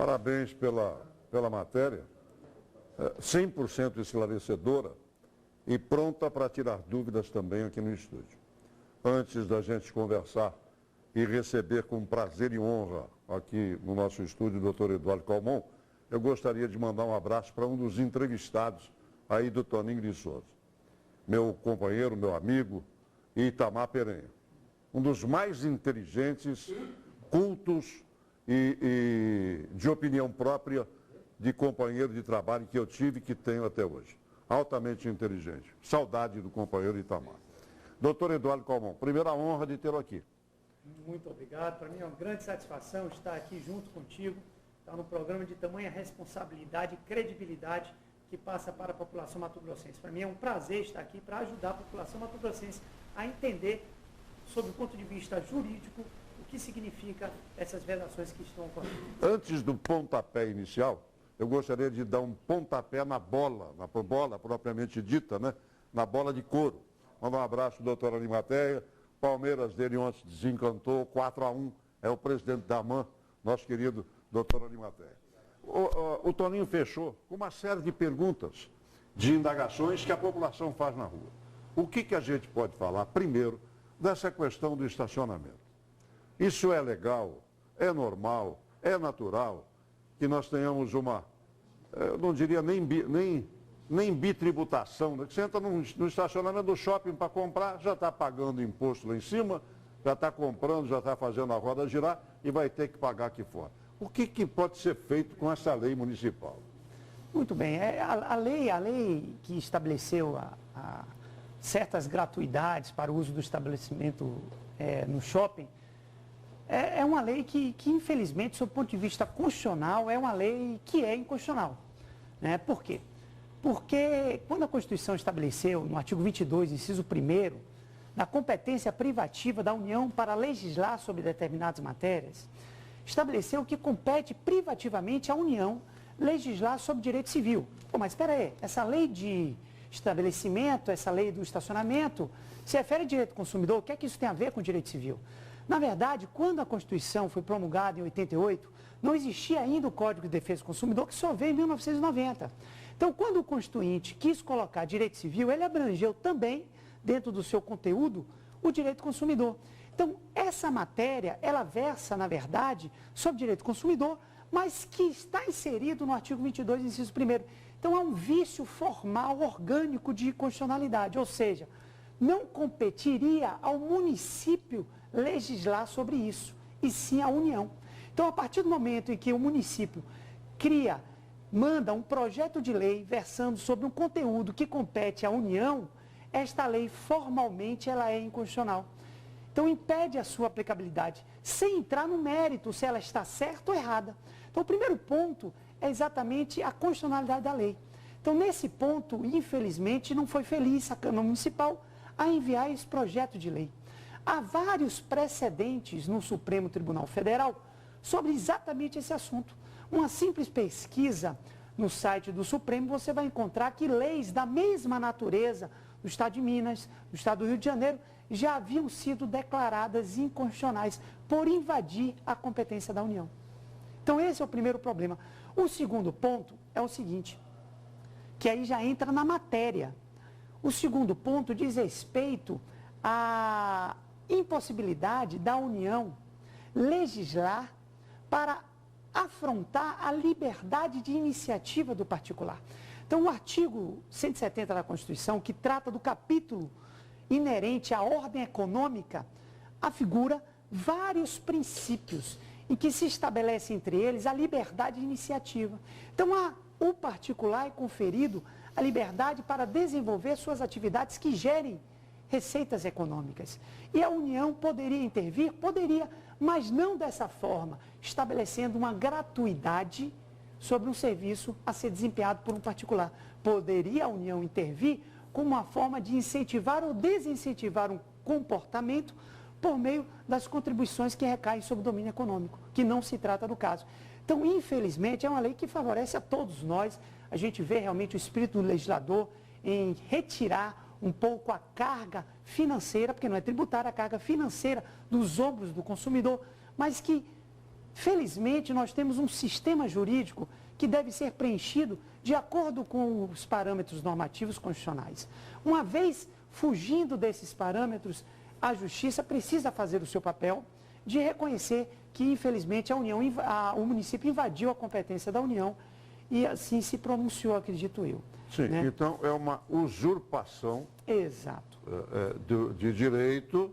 Parabéns pela matéria, 100% esclarecedora e pronta para tirar dúvidas também aqui no estúdio. Antes da gente conversar e receber com prazer e honra aqui no nosso estúdio o doutor Eduardo Calmon, eu gostaria de mandar um abraço para um dos entrevistados aí do Toninho de Souza, meu companheiro, meu amigo, Itamar Perenha. Um dos mais inteligentes, cultos e de opinião própria de companheiro de trabalho que eu tive e que tenho até hoje. Altamente inteligente. Saudade do companheiro Itamar. Doutor Eduardo Calmon, primeira honra de tê-lo aqui. Muito obrigado. Para mim é uma grande satisfação estar aqui junto contigo, estar num programa de tamanha responsabilidade e credibilidade que passa para a população mato-grossense. Para mim é um prazer estar aqui para ajudar a população mato-grossense a entender, sob o ponto de vista jurídico, o que significa essas vedações que estão ocorrendo. Antes do pontapé inicial, eu gostaria de dar um pontapé na bola propriamente dita, né? Na bola de couro. Manda um abraço, doutora Arimateia. Palmeiras dele ontem desencantou, 4-1, é o presidente da AMAN, nosso querido doutor Arimateia. O Toninho fechou com uma série de perguntas, de indagações que a população faz na rua. O que a gente pode falar, primeiro, dessa questão do estacionamento? Isso é legal, é normal, é natural que nós tenhamos uma, eu não diria nem bitributação, né? Que você entra no estacionamento do shopping para comprar, já está pagando imposto lá em cima, já está comprando, já está fazendo a roda girar e vai ter que pagar aqui fora. O que pode ser feito com essa lei municipal? Muito bem, a lei que estabeleceu certas gratuidades para o uso do estabelecimento no shopping, é uma lei que, infelizmente, sob o ponto de vista constitucional, é uma lei que é inconstitucional. Né? Por quê? Porque quando a Constituição estabeleceu, no artigo 22, inciso 1º, na competência privativa da União para legislar sobre determinadas matérias, estabeleceu que compete privativamente à União legislar sobre direito civil. Pô, mas espera aí, essa lei de estabelecimento, essa lei do estacionamento, se refere a direito do consumidor, o que é que isso tem a ver com direito civil? Na verdade, quando a Constituição foi promulgada em 88, não existia ainda o Código de Defesa do Consumidor, que só veio em 1990. Então, quando o Constituinte quis colocar direito civil, ele abrangeu também, dentro do seu conteúdo, o direito do consumidor. Então, essa matéria, ela versa, na verdade, sobre direito do consumidor, mas que está inserido no artigo 22, inciso 1º. Então, há um vício formal, orgânico de constitucionalidade, ou seja, não competiria ao município legislar sobre isso, e sim à União. Então, a partir do momento em que o município manda um projeto de lei versando sobre um conteúdo que compete à União, esta lei formalmente ela é inconstitucional. Então, impede a sua aplicabilidade, sem entrar no mérito se ela está certa ou errada. Então, o primeiro ponto é exatamente a constitucionalidade da lei. Então, nesse ponto, infelizmente, não foi feliz a Câmara Municipal a enviar esse projeto de lei. Há vários precedentes no Supremo Tribunal Federal sobre exatamente esse assunto. Uma simples pesquisa no site do Supremo, você vai encontrar que leis da mesma natureza do Estado de Minas, do Estado do Rio de Janeiro, já haviam sido declaradas inconstitucionais por invadir a competência da União. Então, esse é o primeiro problema. O segundo ponto é o seguinte, que aí já entra na matéria. O segundo ponto diz respeito à impossibilidade da União legislar para afrontar a liberdade de iniciativa do particular. Então, o artigo 170 da Constituição, que trata do capítulo inerente à ordem econômica, afigura vários princípios em que se estabelece entre eles a liberdade de iniciativa. Então, o particular é conferido a liberdade para desenvolver suas atividades que gerem receitas econômicas. E a União poderia intervir? Poderia, mas não dessa forma, estabelecendo uma gratuidade sobre um serviço a ser desempenhado por um particular. Poderia a União intervir como uma forma de incentivar ou desincentivar um comportamento por meio das contribuições que recaem sobre o domínio econômico, que não se trata do caso. Então, infelizmente, é uma lei que favorece a todos nós. A gente vê realmente o espírito do legislador em retirar um pouco a carga financeira, porque não é tributária, a carga financeira dos ombros do consumidor, mas que Felizmente, nós temos um sistema jurídico que deve ser preenchido de acordo com os parâmetros normativos constitucionais. Uma vez fugindo desses parâmetros, a Justiça precisa fazer o seu papel de reconhecer que, infelizmente, o município invadiu a competência da União e assim se pronunciou, acredito eu. Sim, né? Então é uma usurpação Exato. de direito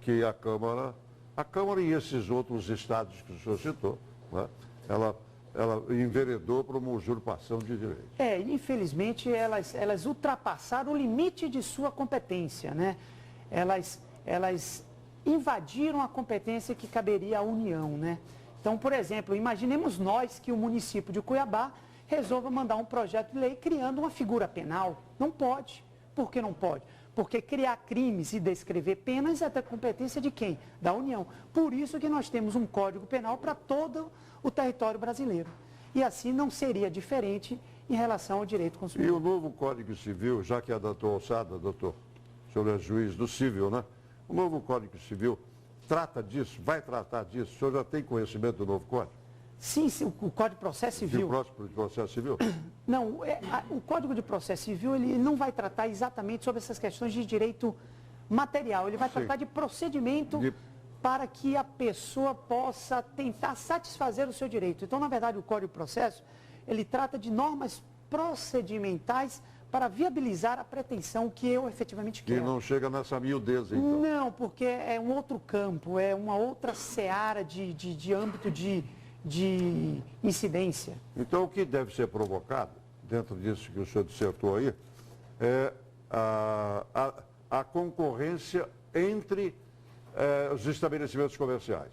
que a Câmara e esses outros estados que o senhor citou, né? ela enveredou para uma usurpação de direito. Infelizmente, elas ultrapassaram o limite de sua competência, né? Elas invadiram a competência que caberia à União, né? Então, por exemplo, imaginemos nós que o município de Cuiabá resolva mandar um projeto de lei criando uma figura penal. Não pode. Por que não pode? Porque criar crimes e descrever penas é da competência de quem? Da União. Por isso que nós temos um Código Penal para todo o território brasileiro. E assim não seria diferente em relação ao direito consumidor. E o novo Código Civil, já que é da tua alçada, doutor, o senhor é juiz do civil, né? O novo Código Civil trata disso, vai tratar disso? O senhor já tem conhecimento do novo Código? Sim, o Código de Processo Civil. De processo civil? Não, o Código de Processo Civil ele não vai tratar exatamente sobre essas questões de direito material. Ele vai tratar de procedimento para que a pessoa possa tentar satisfazer o seu direito. Então, na verdade, o Código de Processo, ele trata de normas procedimentais para viabilizar a pretensão que eu efetivamente quero. E não chega nessa miudeza, então? Não, porque é um outro campo, é uma outra seara de âmbito de incidência. Então, o que deve ser provocado, dentro disso que o senhor dissertou aí, é a concorrência entre os estabelecimentos comerciais.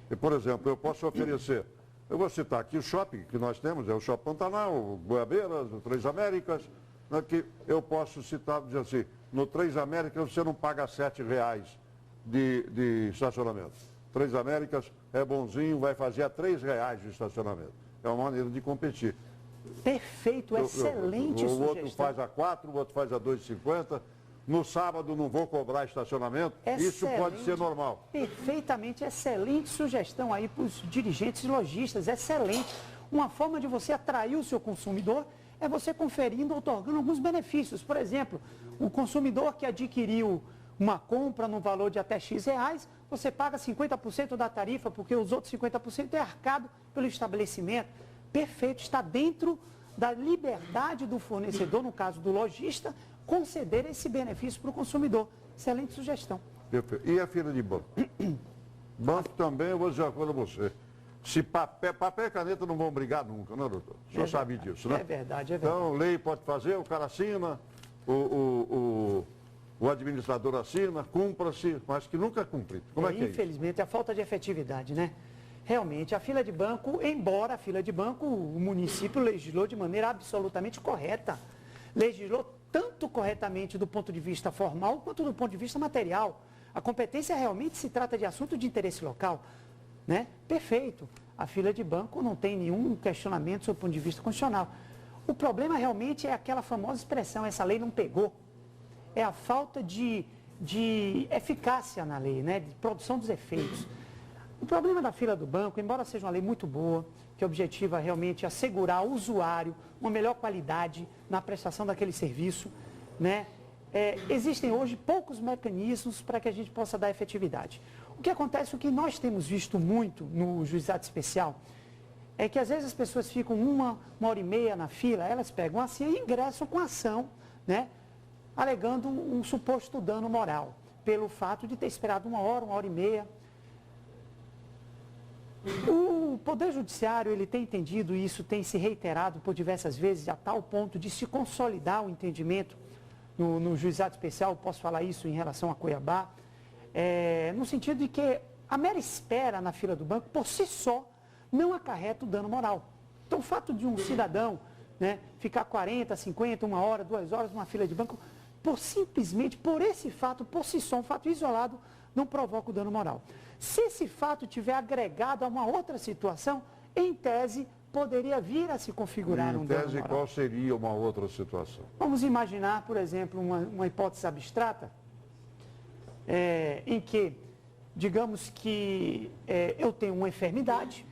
E, por exemplo, eu posso oferecer, eu vou citar aqui o shopping que nós temos, é o Shopping Pantanal, o Goiabeiras, o Três Américas, né, que eu posso citar, dizer assim, no Três Américas você não paga R$7 de estacionamento. Três Américas é bonzinho, vai fazer a R$3 de estacionamento. É uma maneira de competir. Perfeito, excelente sugestão. O outro faz a 4, o outro faz a 2,50. No sábado não vou cobrar estacionamento. Excelente. Isso pode ser normal. Perfeitamente, excelente sugestão aí para os dirigentes e lojistas. Excelente. Uma forma de você atrair o seu consumidor é você conferindo, otorgando alguns benefícios. Por exemplo, o consumidor que adquiriu uma compra no valor de até X reais, você paga 50% da tarifa, porque os outros 50% é arcado pelo estabelecimento. Perfeito, está dentro da liberdade do fornecedor, no caso do lojista, conceder esse benefício para o consumidor. Excelente sugestão. Perfeito. E a fila de banco? Banco também, eu vou dizer uma coisa a você. Se papel e caneta não vão brigar nunca, não, doutor? O senhor sabe disso, né? É verdade, é verdade. Então, lei pode fazer, o cara assina, o administrador assina, cumpra-se, mas que nunca é cumprido. Como é que é isso? Infelizmente, a falta de efetividade, né? Realmente, a fila de banco, embora a fila de banco, o município legislou de maneira absolutamente correta. Legislou tanto corretamente do ponto de vista formal, quanto do ponto de vista material. A competência realmente se trata de assunto de interesse local, né? Perfeito. A fila de banco não tem nenhum questionamento sob o ponto de vista constitucional. O problema realmente é aquela famosa expressão, essa lei não pegou. É a falta de eficácia na lei, né? De produção dos efeitos. O problema da fila do banco, embora seja uma lei muito boa, que objetiva realmente assegurar ao usuário uma melhor qualidade na prestação daquele serviço, né? Existem hoje poucos mecanismos para que a gente possa dar efetividade. O que acontece, o que nós temos visto muito no juizado especial, é que às vezes as pessoas ficam uma hora e meia na fila, elas pegam a senha e ingressam com a ação, né? Alegando um suposto dano moral, pelo fato de ter esperado uma hora e meia. O Poder Judiciário, ele tem entendido, e isso tem se reiterado por diversas vezes, a tal ponto de se consolidar o entendimento no juizado especial, posso falar isso em relação a Cuiabá, no sentido de que a mera espera na fila do banco, por si só, não acarreta o dano moral. Então, o fato de um cidadão, né, ficar 40, 50, 1 hora, 2 horas numa fila de banco, simplesmente por esse fato, por si só, um fato isolado, não provoca o dano moral. Se esse fato tiver agregado a uma outra situação, em tese, poderia vir a se configurar um dano moral. Em tese, qual seria uma outra situação? Vamos imaginar, por exemplo, uma hipótese abstrata, em que digamos que eu tenho uma enfermidade,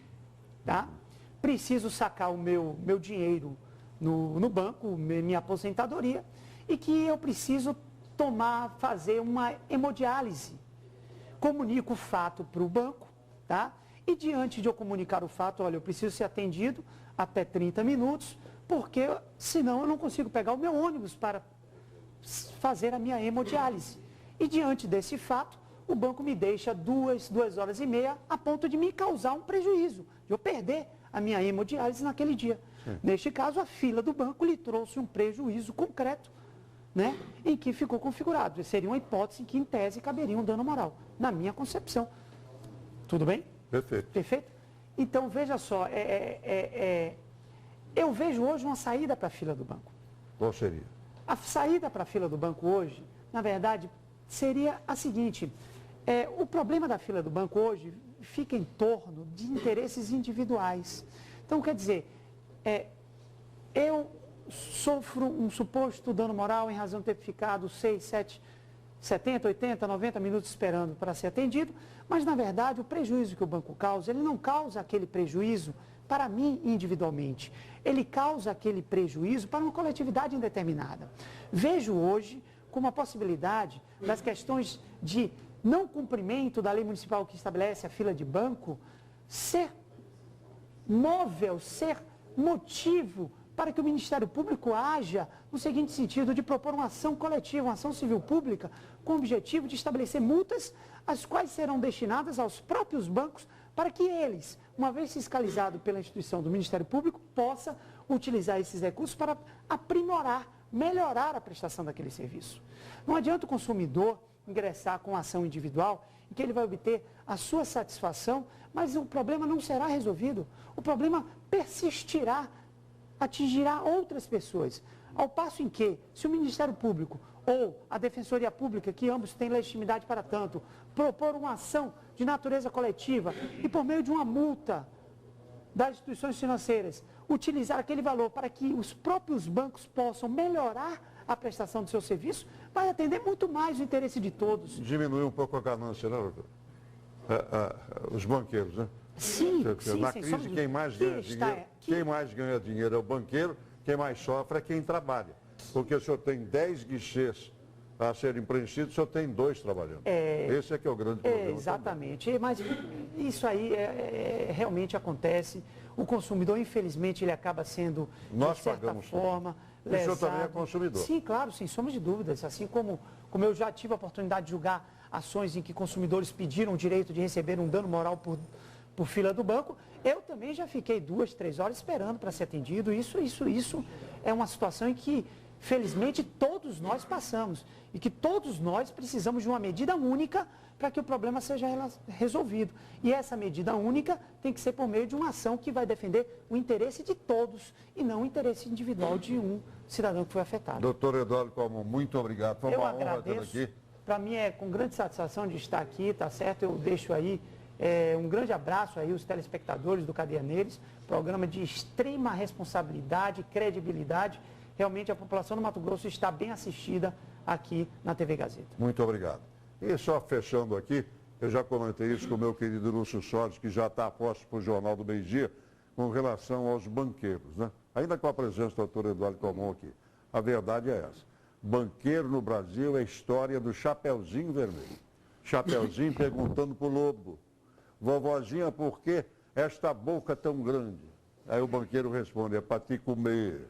tá? Preciso sacar o meu dinheiro no banco, minha aposentadoria, e que eu preciso fazer uma hemodiálise. Comunico o fato para o banco, tá? E diante de eu comunicar o fato, olha, eu preciso ser atendido até 30 minutos, porque senão eu não consigo pegar o meu ônibus para fazer a minha hemodiálise. E diante desse fato, o banco me deixa 2 horas e meia a ponto de me causar um prejuízo, de eu perder a minha hemodiálise naquele dia. Sim. Neste caso, a fila do banco lhe trouxe um prejuízo concreto, né, em que ficou configurado. Seria uma hipótese em que, em tese, caberia um dano moral, na minha concepção. Tudo bem? Perfeito. Perfeito? Então, veja só, eu vejo hoje uma saída para a fila do banco. Qual seria? A saída para a fila do banco hoje, na verdade, seria a seguinte: o problema da fila do banco hoje fica em torno de interesses individuais. Então, quer dizer, eu sofro um suposto dano moral em razão de ter ficado 6, 7, 70, 80, 90 minutos esperando para ser atendido, mas, na verdade, o prejuízo que o banco causa, ele não causa aquele prejuízo para mim individualmente. Ele causa aquele prejuízo para uma coletividade indeterminada. Vejo hoje como a possibilidade das questões de não cumprimento da lei municipal que estabelece a fila de banco ser móvel, ser motivo para que o Ministério Público haja no seguinte sentido, de propor uma ação coletiva, uma ação civil pública, com o objetivo de estabelecer multas, as quais serão destinadas aos próprios bancos, para que eles, uma vez fiscalizado pela instituição do Ministério Público, possa utilizar esses recursos para aprimorar, melhorar a prestação daquele serviço. Não adianta o consumidor ingressar com ação individual, em que ele vai obter a sua satisfação, mas o problema não será resolvido. O problema persistirá, atingirá outras pessoas. Ao passo em que, se o Ministério Público ou a Defensoria Pública, que ambos têm legitimidade para tanto, propor uma ação de natureza coletiva e por meio de uma multa das instituições financeiras, utilizar aquele valor para que os próprios bancos possam melhorar a prestação do seu serviço, vai atender muito mais o interesse de todos. Diminuir um pouco a ganância, né, doutor? Os banqueiros, né? Sim, Na crise, quem mais ganha dinheiro é o banqueiro, quem mais sofre é quem trabalha. Porque o senhor tem 10 guichês a serem preenchidos, o senhor tem 2 trabalhando. Esse é que é o grande problema. Exatamente. Também. Mas isso aí realmente acontece. O consumidor, infelizmente, ele acaba sendo, Nós de certa pagamos forma, lesado. O senhor também é consumidor. Sim, claro, sem sombra de dúvidas. Assim como eu já tive a oportunidade de julgar ações em que consumidores pediram o direito de receber um dano moral por fila do banco, eu também já fiquei 2, 3 horas esperando para ser atendido. Isso é uma situação em que, felizmente, todos nós passamos e que todos nós precisamos de uma medida única para que o problema seja resolvido. E essa medida única tem que ser por meio de uma ação que vai defender o interesse de todos e não o interesse individual de um cidadão que foi afetado. Doutor Eduardo Calmon, muito obrigado. Foi uma honra tê-lo aqui. Para mim é com grande satisfação de estar aqui, tá certo? Eu deixo aí um grande abraço aí aos telespectadores do Cadeia Neles, programa de extrema responsabilidade, credibilidade. Realmente a população do Mato Grosso está bem assistida aqui na TV Gazeta. Muito obrigado. E só fechando aqui, eu já comentei isso com o meu querido Lúcio Soares, que já está a posto para o Jornal do Meio-Dia, com relação aos banqueiros, né? Ainda com a presença do doutor Eduardo Calmon aqui. A verdade é essa. Banqueiro no Brasil é a história do Chapeuzinho Vermelho. Chapeuzinho perguntando para o lobo: vovozinha, por que esta boca tão grande? Aí o banqueiro responde: é para te comer.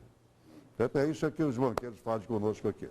É isso que os banqueiros fazem conosco aqui.